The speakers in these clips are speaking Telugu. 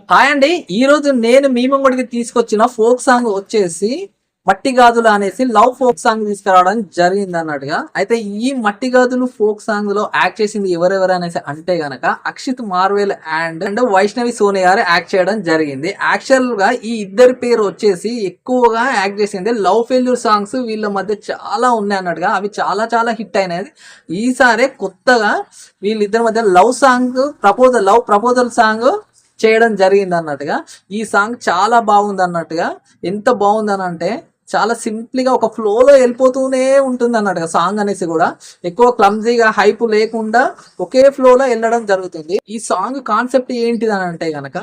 హాయ్ అండి. ఈ రోజు నేను మీ ముంగడికి తీసుకొచ్చిన ఫోక్ సాంగ్ వచ్చేసి మట్టి గాజులు అనేసి లవ్ ఫోక్ సాంగ్ తీసుకురావడం జరిగింది అన్నట్టుగా. అయితే ఈ మట్టి గాజులు ఫోక్ సాంగ్ లో యాక్ట్ చేసింది ఎవరెవరు అనేసి అంటే గనక అక్షిత్ మార్వెల్ అండ్ వైష్ణవి సోని గారు యాక్ట్ చేయడం జరిగింది. యాక్చువల్ గా ఈ ఇద్దరి పేరు వచ్చేసి ఎక్కువగా యాక్ట్ చేసింది లవ్ ఫెయిల్యూర్ సాంగ్స్ వీళ్ళ మధ్య చాలా ఉన్నాయి అన్నట్టుగా. అవి చాలా చాలా హిట్ అయినాయి. ఈసారి కొత్తగా వీళ్ళిద్దరి మధ్య లవ్ సాంగ్ ప్రపోజల్ సాంగ్ చేయడం జరిగింది అన్నట్టుగా. ఈ సాంగ్ చాలా బాగుంది అన్నట్టుగా. ఎంత బాగుందని అంటే చాలా సింపుల్గా ఒక ఫ్లోలో వెళ్ళిపోతూనే ఉంటుంది అన్నట్టుగా. సాంగ్ అనేసి కూడా ఎక్కువ క్లమ్జీగా హైప్ లేకుండా ఒకే ఫ్లోలో వెళ్ళడం జరుగుతుంది. ఈ సాంగ్ కాన్సెప్ట్ ఏంటిది అని అంటే గనక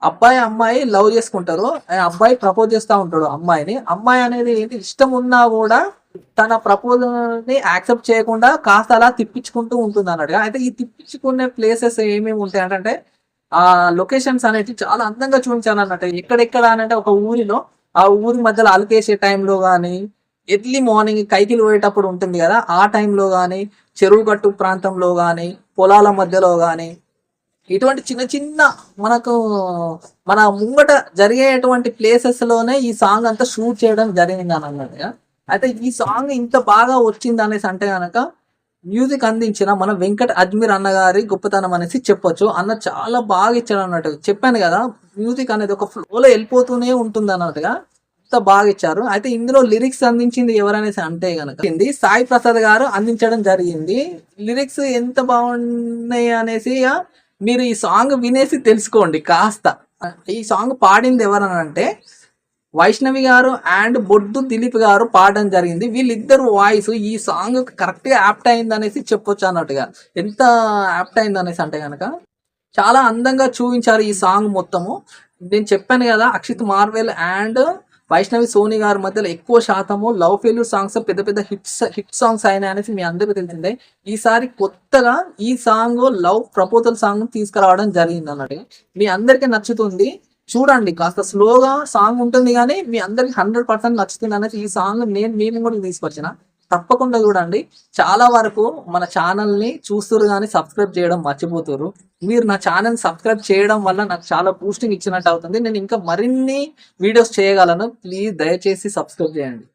అబ్బాయి అమ్మాయి లవ్ చేసుకుంటారు. అబ్బాయి ప్రపోజ్ చేస్తూ ఉంటాడు అమ్మాయిని. అమ్మాయి అనేది ఏంటి ఇష్టం ఉన్నా కూడా తన ప్రపోజల్ ని యాక్సెప్ట్ చేయకుండా కాస్త అలా తిప్పించుకుంటూ ఉంటుంది అన్నట్టుగా. అయితే ఈ తిప్పించుకునే ప్లేసెస్ ఏమేమి ఉంటాయి అంటే ఆ లొకేషన్స్ అనేవి చాలా అందంగా చూపించాను అన్నట్టు. ఎక్కడెక్కడ అంటే ఒక ఊరిలో ఆ ఊరి మధ్యలో అలకేసే టైంలో కానీ ఎర్లీ మార్నింగ్ కైకిలు పోయేటప్పుడు ఉంటుంది కదా ఆ టైంలో కానీ చెరువు గట్టు ప్రాంతంలో కానీ పొలాల మధ్యలో కానీ ఇటువంటి చిన్న చిన్న మనకు మన ముంగట జరిగేటువంటి ప్లేసెస్ లోనే ఈ సాంగ్ అంతా షూట్ చేయడం జరిగింది అని అన్నట్టుగా. అయితే ఈ సాంగ్ ఇంత బాగా వచ్చింది అనేసి అంటే కనుక మ్యూజిక్ అందించిన మన వెంకట్ అజ్మీర్ అన్నగారి గొప్పతనం అనేసి చెప్పొచ్చు. అన్న చాలా బాగా ఇచ్చాడు అన్నట్టు. చెప్పాను కదా మ్యూజిక్ అనేది ఒక ఫ్లోలో వెళ్ళిపోతూనే ఉంటుంది అన్నట్టుగా. అంత బాగా ఇచ్చారు. అయితే ఇందులో లిరిక్స్ అందించింది ఎవరనేసి అంటే కనుక సాయి ప్రసాద్ గారు అందించడం జరిగింది. లిరిక్స్ ఎంత బాగున్నాయి అనేసి మీరు ఈ సాంగ్ వినేసి తెలుసుకోండి కాస్త. ఈ సాంగ్ పాడింది ఎవరనంటే వైష్ణవి గారు అండ్ బొడ్డు దిలీప్ గారు పాడడం జరిగింది. వీళ్ళిద్దరు వాయిస్ ఈ సాంగ్ కరెక్ట్ గా యాప్ట్ అయింది అనేసి చెప్పొచ్చు అన్నట్టుగా. ఎంత యాప్ట్ అయింది అనేసి అంటే కనుక చాలా అందంగా చూపించారు ఈ సాంగ్ మొత్తము. నేను చెప్పాను కదా అక్షిత్ మార్వెల్ అండ్ వైష్ణవి సోని గారి మధ్యలో ఎక్కువ శాతము లవ్ ఫెయిల్యూర్ సాంగ్స్ పెద్ద పెద్ద హిట్ సాంగ్స్ అయినాయి అనేసి మీ అందరికీ తెలిసిందే. ఈసారి కొత్తగా ఈ సాంగ్ లవ్ ప్రపోజల్ సాంగ్ తీసుకురావడం జరిగింది అన్నట్టు. మీ అందరికీ నచ్చుతుంది చూడండి. కాస్త స్లోగా సాంగ్ ఉంటుంది కానీ మీ అందరికి 100% నచ్చుతుంది అనేది ఈ సాంగ్ నేను కూడా తీసుకొచ్చిన. తప్పకుండా చూడండి. చాలా వరకు మన ఛానల్ ని చూస్తున్నారు కానీ సబ్స్క్రైబ్ చేయడం మర్చిపోతున్నారు. మీరు నా ఛానల్ సబ్స్క్రైబ్ చేయడం వల్ల నాకు చాలా బూస్టింగ్ ఇచ్చినట్టు అవుతుంది. నేను ఇంకా మరిన్ని వీడియోస్ చేయగలను. ప్లీజ్ దయచేసి సబ్స్క్రైబ్ చేయండి.